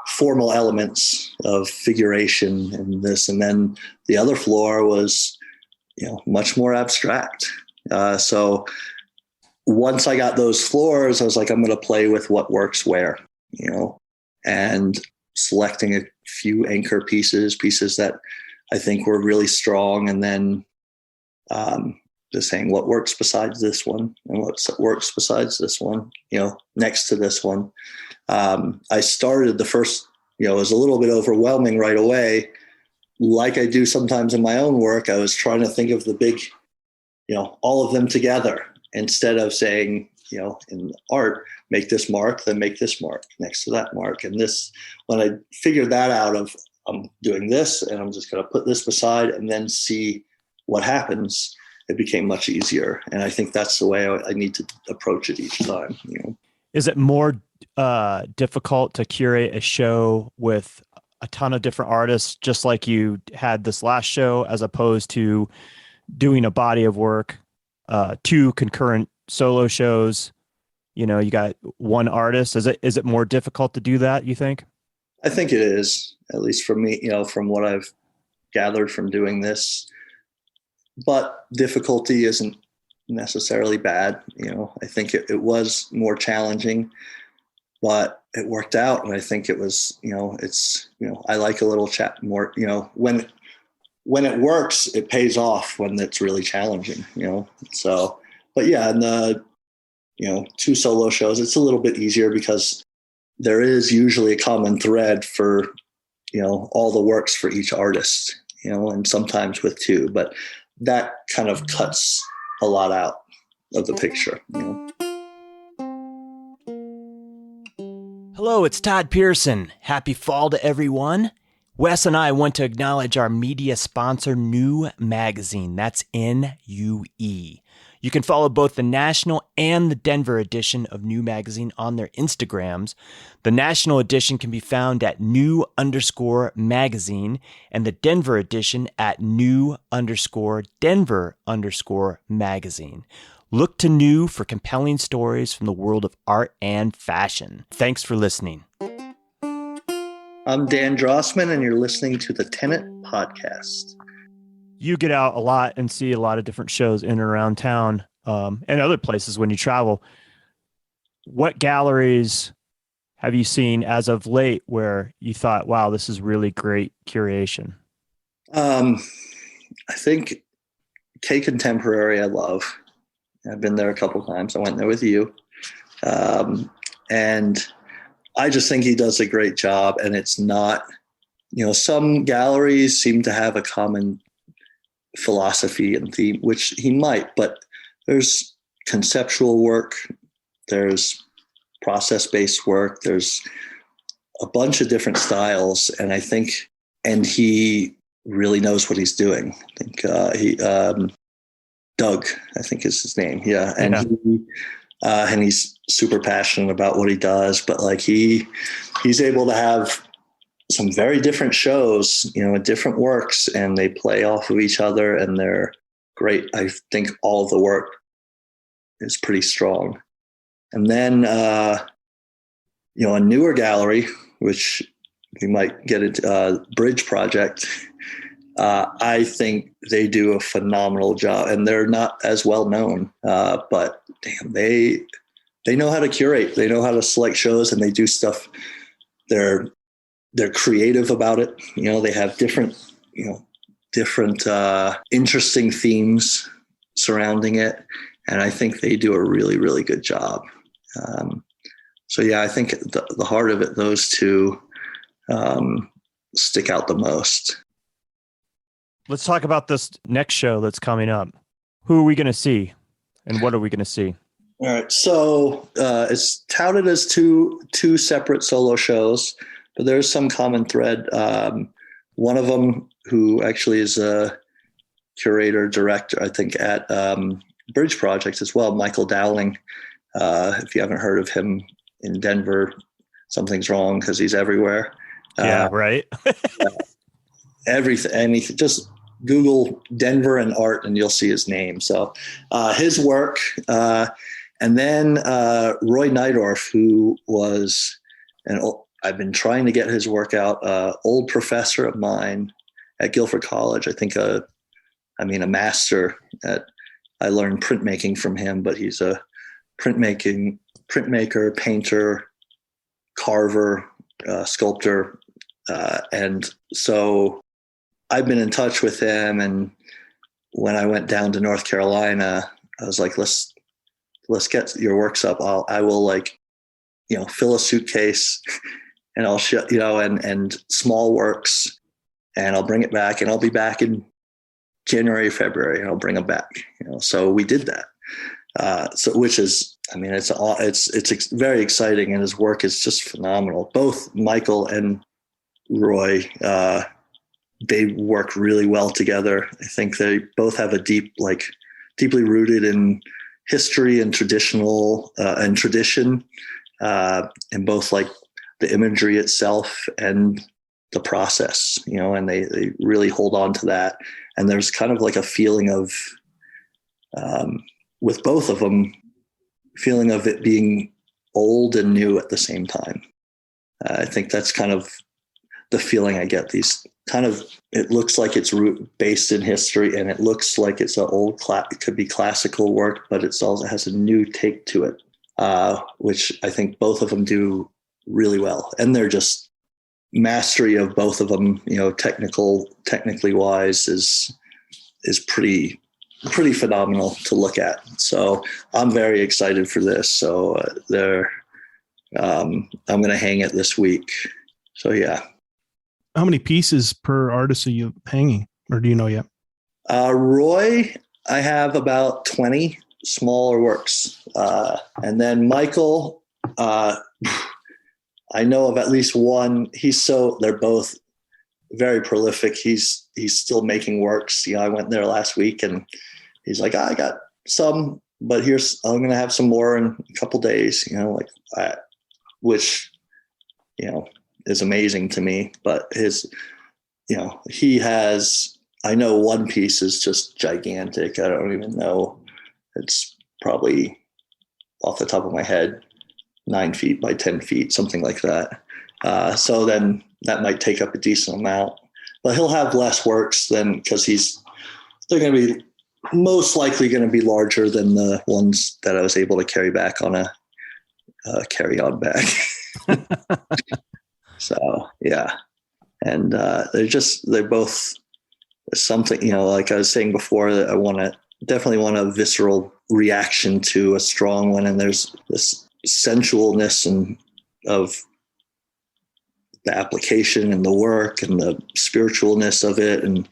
formal elements of figuration and this, and then the other floor was, much more abstract. So once I got those floors, I was like, I'm going to play with what works where, and selecting a few anchor pieces that I think were really strong. And then just saying what works besides this one and what works besides this one, next to this one. I started the first, it was a little bit overwhelming right away. Like I do sometimes in my own work, I was trying to think of the big, all of them together, instead of saying, in art, make this mark, then make this mark next to that mark. And this, when I figured that out of, I'm doing this and I'm just going to put this beside and then see what happens, it became much easier. And I think that's the way I need to approach it each time. Is it more difficult to curate a show with a ton of different artists, just like you had this last show, as opposed to doing a body of work, two concurrent solo shows? You got one artist. Is it more difficult to do that, you think? I think it is, at least for me, from what I've gathered from doing this. But difficulty isn't necessarily bad. I think it was more challenging, but it worked out. And I think it was, I like a little chat more, when it works, it pays off when it's really challenging, so, but yeah, and the, two solo shows, it's a little bit easier because there is usually a common thread for, all the works for each artist, and sometimes with two, but that kind of cuts a lot out of the picture. Hello, it's Todd Pearson. Happy fall to everyone. Wes and I want to acknowledge our media sponsor, New Magazine. That's NUE. You can follow both the national and the Denver edition of New Magazine on their Instagrams. The national edition can be found at new_magazine and the Denver edition at new_Denver_magazine. Look to New for compelling stories from the world of art and fashion. Thanks for listening. I'm Dan Drossman, and you're listening to the Tenant Podcast. You get out a lot and see a lot of different shows in and around town, and other places when you travel. What galleries have you seen as of late where you thought, wow, this is really great curation? I think K Contemporary I love. I've been there a couple of times. I went there with you. And I just think he does a great job. And it's not, some galleries seem to have a common philosophy and theme, which he might, but there's conceptual work, there's process-based work, there's a bunch of different styles. And he really knows what he's doing. I think Doug, I think is his name. Yeah. And he's super passionate about what he does, but like he's able to have some very different shows, different works, and they play off of each other and they're great. I think all of the work is pretty strong. And then, a newer gallery, which we might get into, Bridge Project. I think they do a phenomenal job, and they're not as well known, but damn, they know how to curate. They know how to select shows, and they do stuff. They're creative about it. They have different interesting themes surrounding it, and I think they do a really, really good job. I think the heart of it, those two stick out the most. Let's talk about this next show that's coming up. Who are we going to see, and what are we going to see? All right. So it's touted as two separate solo shows, but there's some common thread. One of them, who actually is a curator director, I think, at Bridge Project as well, Michael Dowling. If you haven't heard of him in Denver, something's wrong because he's everywhere. Yeah, right. Anything, just Google Denver and art and you'll see his name. So his work, and then Roy Nydorf, who was I've been trying to get his work out, old professor of mine at Guilford College. I think a master I learned printmaking from him, but he's a printmaker, painter, carver, sculptor. And so I've been in touch with him, and when I went down to North Carolina, I was like, let's get your works up. I will fill a suitcase and I'll and small works, and I'll bring it back, and I'll be back in January, February, and I'll bring them back. So we did that. Which is, it's very exciting, and his work is just phenomenal. Both Michael and Roy, they work really well together. I think they both have a deeply rooted in history and tradition, and both like the imagery itself and the process, and they really hold on to that. And there's kind of like a feeling of, with both of them, feeling of it being old and new at the same time. I think that's kind of the feeling I get. These kind of, it looks like it's based in history, and it looks like it's an old it could be classical work, but it also has a new take to it, which I think both of them do really well. And they're just mastery of both of them, technically wise, is pretty phenomenal to look at. So I'm very excited for this. So I'm going to hang it this week. So yeah. How many pieces per artist are you hanging, or do you know yet? Roy, I have about 20 smaller works. And then Michael, I know of at least one. They're both very prolific. He's still making works. I went there last week, and he's like, I got some, but I'm going to have some more in a couple days, which, is amazing to me. But he has, I know one piece is just gigantic. I don't even know. It's probably, off the top of my head, 9 feet by 10 feet, something like that. So then that might take up a decent amount, but he'll have less works because they're going to be most likely going to be larger than the ones that I was able to carry back on a carry-on bag. So yeah, and they're both something, like I was saying before, that definitely want a visceral reaction to a strong one, and there's this sensualness and of the application and the work and the spiritualness of it, and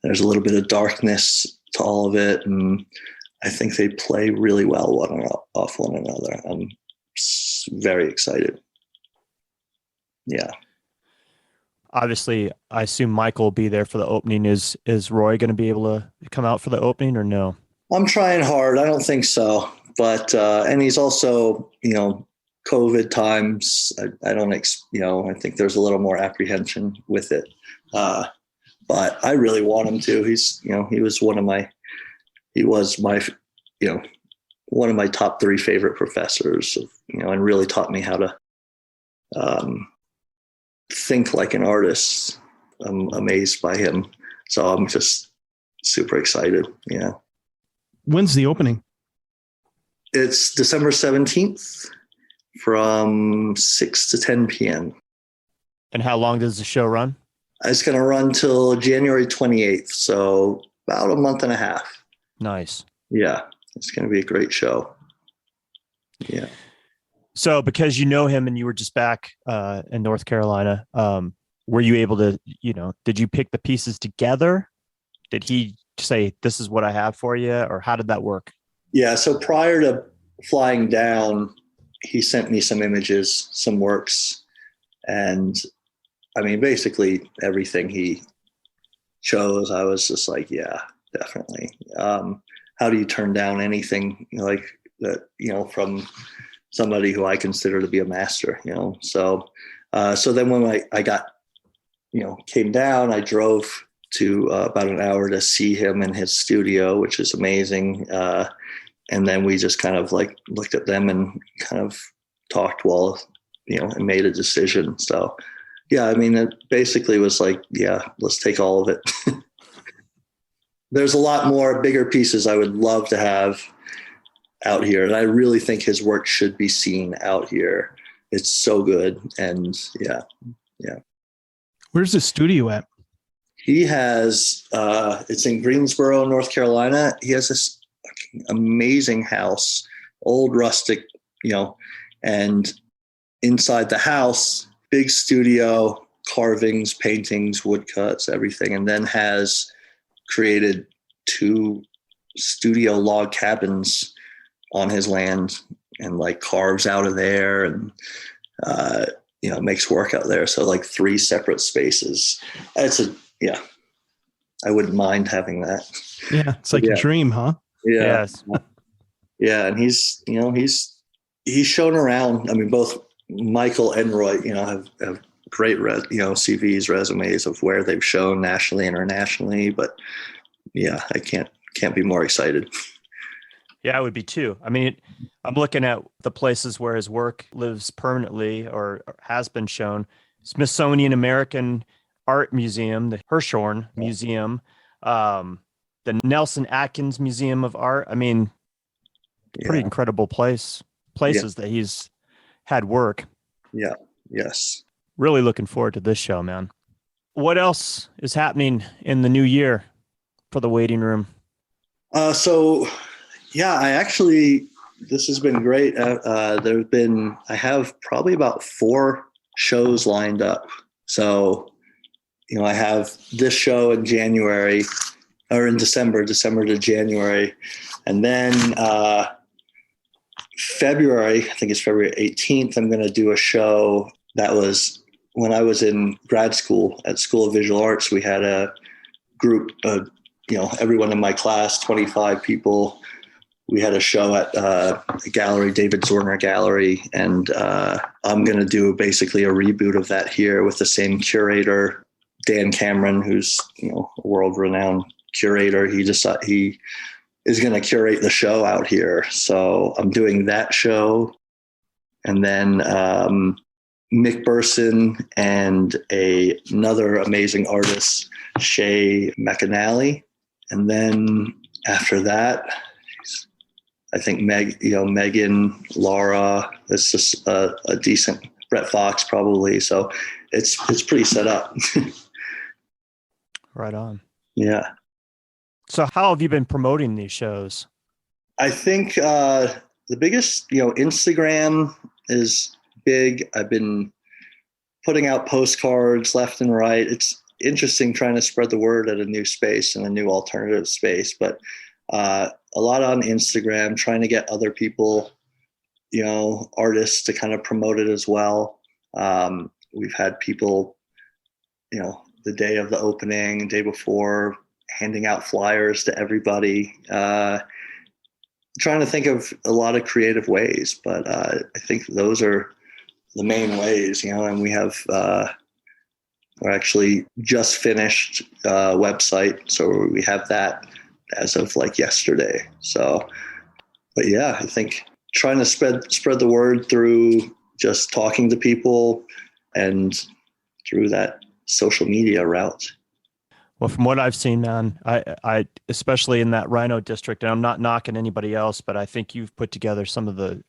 there's a little bit of darkness to all of it, and I think they play really well off one another. I'm very excited. Yeah. Obviously, I assume Michael will be there for the opening. Is Roy going to be able to come out for the opening or no? I'm trying hard. I don't think so, but and he's also, COVID times. I don't, I think there's a little more apprehension with it, but I really want him to. He's, he was my, one of my top 3 favorite professors, and really taught me how to think like an artist. I'm amazed by him. So I'm just super excited. Yeah. When's the opening? It's December 17th from 6 to 10 p.m. And how long does the show run? It's going to run till January 28th. So about a month and a half. Nice. Yeah. It's going to be a great show. Yeah. So because you know him and you were just back in North Carolina, were you able to, did you pick the pieces together? Did he say, this is what I have for you? Or how did that work? Yeah. So prior to flying down, he sent me some images, some works. And I mean, basically everything he chose, I was just like, yeah, definitely. How do you turn down anything like that, from somebody who I consider to be a master, So then when I got, came down, I drove to about an hour to see him in his studio, which is amazing. And then we just kind of like looked at them and kind of talked while, and made a decision. So yeah, I mean, it basically was like, yeah, let's take all of it. There's a lot more bigger pieces I would love to have out here. And I really think his work should be seen out here. It's so good. And yeah. Where's the studio at? He has, it's in Greensboro, North Carolina. He has this amazing house, old rustic, and inside the house, big studio, carvings, paintings, woodcuts, everything. And then has created 2 studio log cabins on his land and like carves out of there and, makes work out there. So like 3 separate spaces. I wouldn't mind having that. Yeah. It's like a dream, huh? Yeah. Yes. Yeah. And he's shown around. I mean, both Michael and Roy, have great, CVs, resumes of where they've shown nationally, internationally, but yeah, I can't be more excited. Yeah, I would be too. I mean, I'm looking at the places where his work lives permanently or has been shown. Smithsonian American Art Museum, the Hirshhorn Museum, the Nelson Atkins Museum of Art. I mean, pretty incredible places that he's had work. Yeah. Yes. Really looking forward to this show, man. What else is happening in the new year for the waiting room? This has been great. I have probably about 4 shows lined up. So, I have this show in January or in December to January. And then February, I think it's February 18th, I'm going to do a show that was when I was in grad school at School of Visual Arts. We had a group, everyone in my class, 25 people. We had a show at a gallery, David Zorner Gallery, and I'm going to do basically a reboot of that here with the same curator, Dan Cameron, who's a world-renowned curator. He is going to curate the show out here. So I'm doing that show, and then Mick Burson and another amazing artist, Shay McAnally, and then after that, I think Megan, Laura, it's just a decent Brett Fox probably. So it's pretty set up. Right on. Yeah. So how have you been promoting these shows? I think the biggest, Instagram is big. I've been putting out postcards left and right. It's interesting trying to spread the word at a new space and a new alternative space, but a lot on Instagram, trying to get other people, artists to kind of promote it as well. We've had people, the day of the opening, day before, handing out flyers to everybody, trying to think of a lot of creative ways, but I think those are the main ways, and we have, we're actually just finished a website. So we have that as of like yesterday. So, but yeah, I think trying to spread the word through just talking to people and through that social media route. Well, from what I've seen, man, I especially in that Rhino district, and I'm not knocking anybody else, but I think you've put together some of the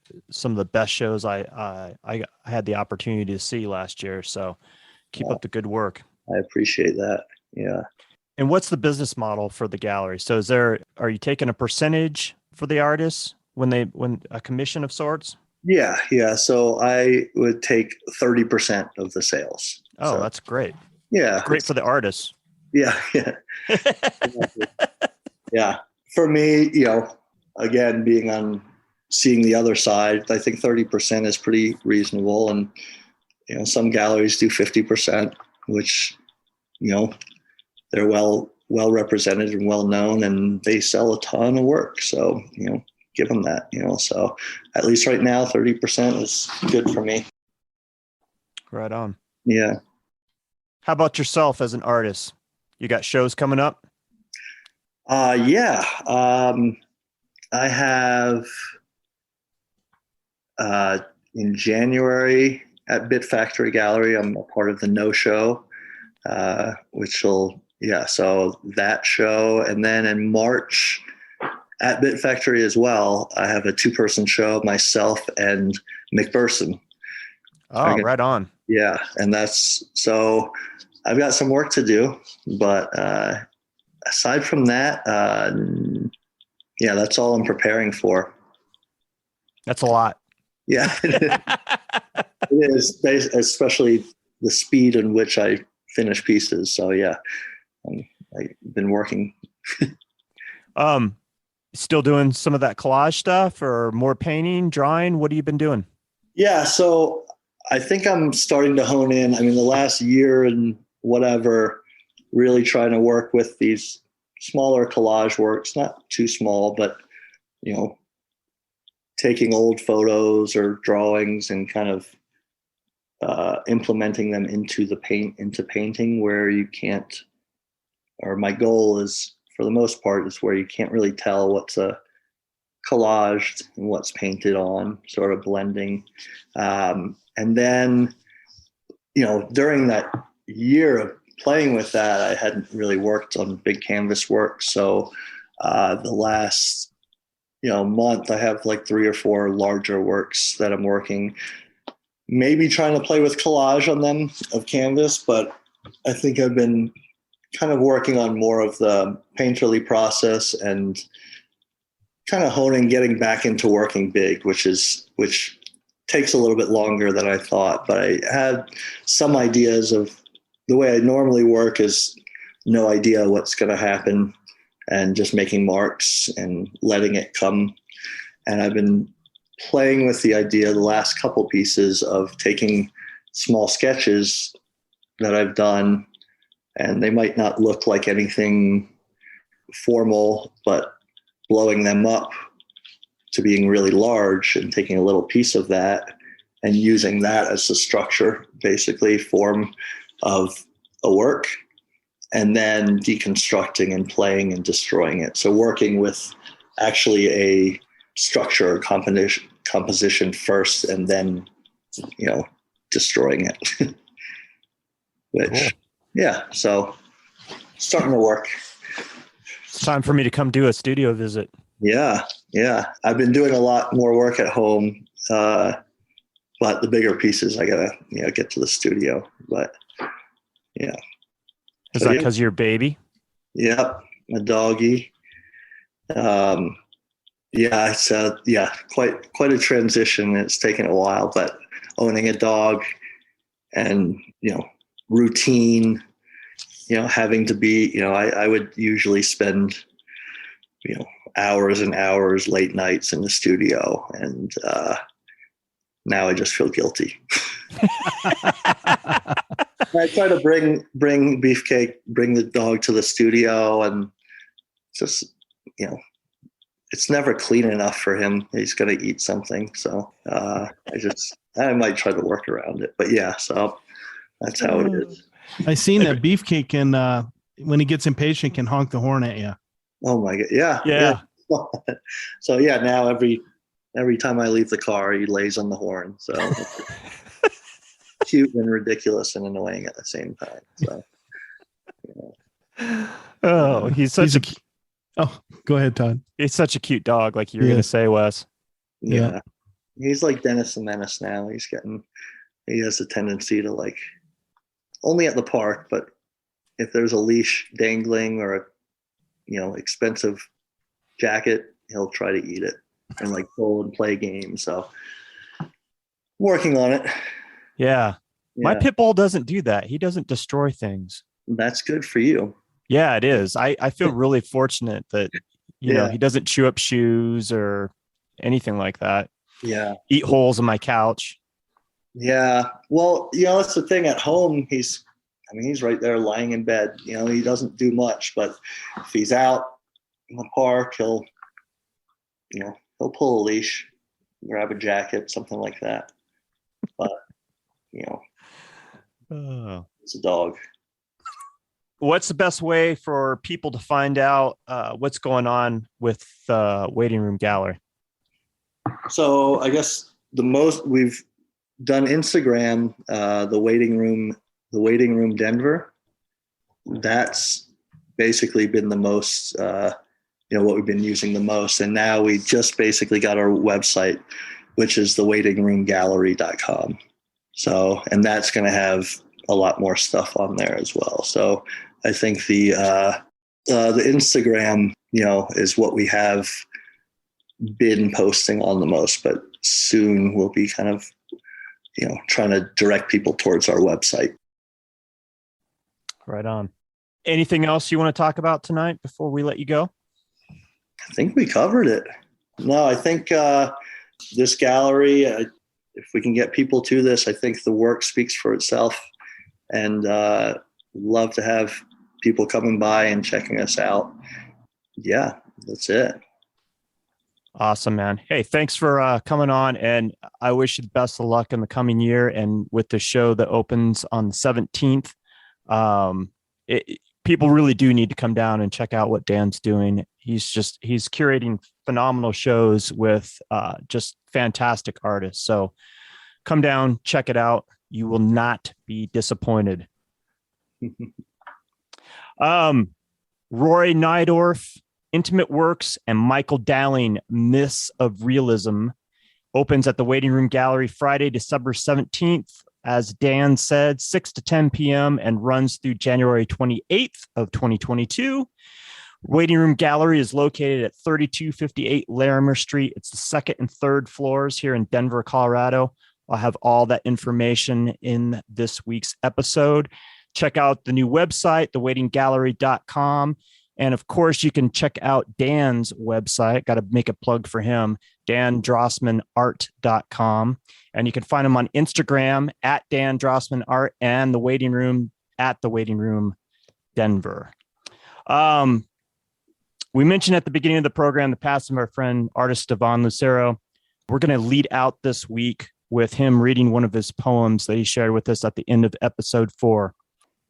best shows I had the opportunity to see last year. So keep up the good work. I appreciate that. Yeah. And what's the business model for the gallery? So are you taking a percentage for the artists when a commission of sorts? Yeah. Yeah. So I would take 30% of the sales. Oh, so, that's great. Yeah. Great for the artists. Yeah. Yeah. Yeah. For me, again, seeing the other side, I think 30% is pretty reasonable. And, some galleries do 50%, which, they're well represented and well known, and they sell a ton of work. So, give them that, so at least right now, 30% is good for me. Right on. Yeah. How about yourself as an artist? You got shows coming up? Yeah. I have in January at Bit Factory Gallery, I'm a part of the No Show, so that show. And then in March at Bit Factory as well, I have a 2-person show, myself and McPherson. Oh, right on. Yeah. And so I've got some work to do, but aside from that, that's all I'm preparing for. That's a lot. Yeah, it is, especially the speed in which I finish pieces. So yeah, I've been working. Still doing some of that collage stuff, or more painting, drawing? What have you been doing? Yeah, so I think I'm starting to hone in. I mean, the last year and whatever, really trying to work with these smaller collage works, not too small, but, taking old photos or drawings and kind of implementing them into painting where you can't, or my goal is, for the most part, is where you can't really tell what's collaged and what's painted on, sort of blending. And then, during that year of playing with that, I hadn't really worked on big canvas work. So the last, month, I have like 3 or 4 larger works that I'm working, maybe trying to play with collage on them of canvas, but I think I've been kind of working on more of the painterly process and kind of getting back into working big, which takes a little bit longer than I thought. But I had some ideas of the way I normally work is no idea what's going to happen and just making marks and letting it come. And I've been playing with the idea the last couple pieces of taking small sketches that I've done, and they might not look like anything formal, but blowing them up to being really large and taking a little piece of that and using that as the structure, basically form of a work, and then deconstructing and playing and destroying it. So working with actually a structure or composition first, and then, destroying it. Which, cool. Yeah, so starting to work. It's time for me to come do a studio visit. Yeah. I've been doing a lot more work at home, but but the bigger pieces, I gotta, get to the studio. But yeah. Is that because of your baby? Yep. A doggy. It's quite a transition. It's taken a while, but owning a dog and, routine, having to be, I would usually spend, hours and hours, late nights in the studio. And now I just feel guilty. I try to bring Beefcake, bring the dog to the studio, and just, it's never clean enough for him. He's going to eat something. So I might try to work around it. But yeah, so that's how it is. I seen that Beefcake can, when he gets impatient, can honk the horn at you. Oh my God. Yeah. So yeah, now every time I leave the car, he lays on the horn. So cute and ridiculous and annoying at the same time. So, Oh, Oh, go ahead, Todd. He's such a cute dog, like you were going to say, Wes. Yeah. He's like Dennis the Menace now. He has a tendency to, like, only at the park, but if there's a leash dangling or a, expensive jacket, he'll try to eat it and like pull and play games. So working on it. Yeah. My pit bull doesn't do that. He doesn't destroy things. That's good for you. Yeah, it is. I feel really fortunate that, he doesn't chew up shoes or anything like that. Yeah. Eat holes in my couch. Yeah. Well, that's the thing at home. He's right there lying in bed. He doesn't do much, but if he's out in the park, he'll pull a leash, grab a jacket, something like that. But, it's a dog. What's the best way for people to find out what's going on with Waiting Room Gallery? So I guess we've done Instagram, the Waiting Room Denver. That's basically been the most, what we've been using the most. And now we just basically got our website, which is thewaitingroomgallery.com. So, and that's going to have a lot more stuff on there as well. So I think the Instagram, is what we have been posting on the most, but soon we'll be kind of, trying to direct people towards our website. Right on. Anything else you want to talk about tonight before we let you go? I think we covered it. No, I think this gallery, if we can get people to this, I think the work speaks for itself, and love to have people coming by and checking us out. Yeah, that's it. Awesome, man. Hey, thanks for coming on, and I wish you the best of luck in the coming year. And with the show that opens on the 17th, people really do need to come down and check out what Dan's doing. He's curating phenomenal shows with just fantastic artists. So come down, check it out. You will not be disappointed. Roy Nydorf, Intimate Works, and Michael Dowling, Myths of Realism, opens at the Waiting Room Gallery Friday, December 17th. As Dan said, 6 to 10 p.m. and runs through January 28th of 2022. Waiting Room Gallery is located at 3258 Larimer Street. It's the second and third floors here in Denver, Colorado. I'll have all that information in this week's episode. Check out the new website, thewaitinggallery.com. And of course, you can check out Dan's website. Got to make a plug for him, DanDrossmanArt.com. And you can find him on Instagram at Dan Drossman Art and The Waiting Room at The Waiting Room Denver. We mentioned at the beginning of the program the passing of our friend, artist Stefan Lucero. We're going to lead out this week with him reading one of his poems that he shared with us at the end of episode 4.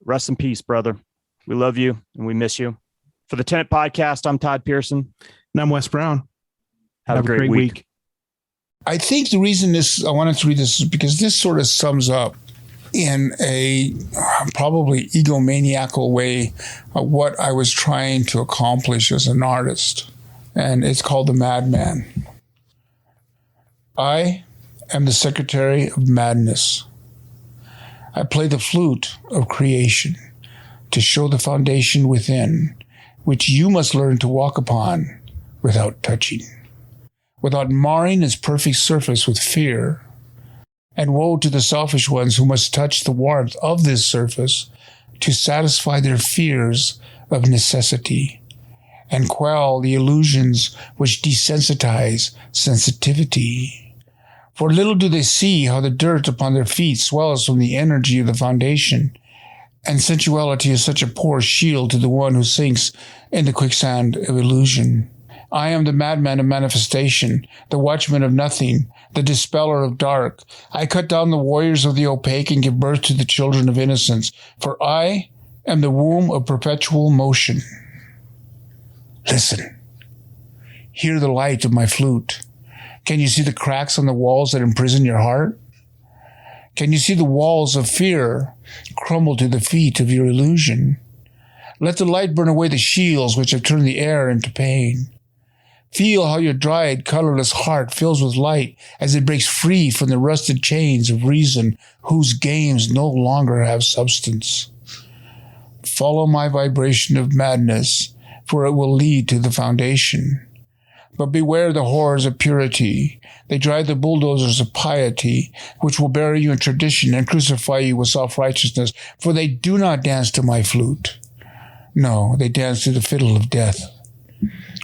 Rest in peace, brother. We love you and we miss you. For the Tenant Podcast, I'm Todd Pearson. And I'm Wes Brown. Have a great week. I think the reason I wanted to read this is because this sort of sums up in a probably egomaniacal way what I was trying to accomplish as an artist. And it's called The Madman. I am the secretary of madness. I play the flute of creation to show the foundation within, which you must learn to walk upon without touching, without marring its perfect surface with fear. And woe to the selfish ones who must touch the warmth of this surface to satisfy their fears of necessity and quell the illusions which desensitize sensitivity. For little do they see how the dirt upon their feet swells from the energy of the foundation, and sensuality is such a poor shield to the one who sinks in the quicksand of illusion. I am the madman of manifestation, the watchman of nothing, the dispeller of dark. I cut down the warriors of the opaque and give birth to the children of innocence, for I am the womb of perpetual motion. Listen. Hear the light of my flute. Can you see the cracks on the walls that imprison your heart? Can you see the walls of fear crumble to the feet of your illusion? Let the light burn away the shields which have turned the air into pain. Feel how your dried, colorless heart fills with light as it breaks free from the rusted chains of reason whose games no longer have substance. Follow my vibration of madness, for it will lead to the foundation. But beware the horrors of purity. They drive the bulldozers of piety, which will bury you in tradition and crucify you with self-righteousness, for they do not dance to my flute. No, they dance to the fiddle of death,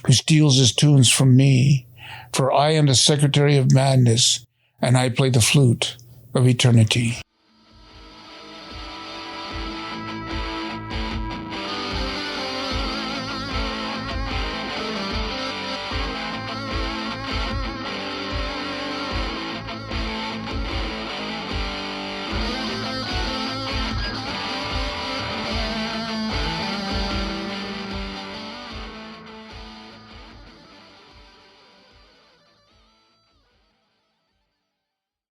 who steals his tunes from me, for I am the secretary of madness, and I play the flute of eternity.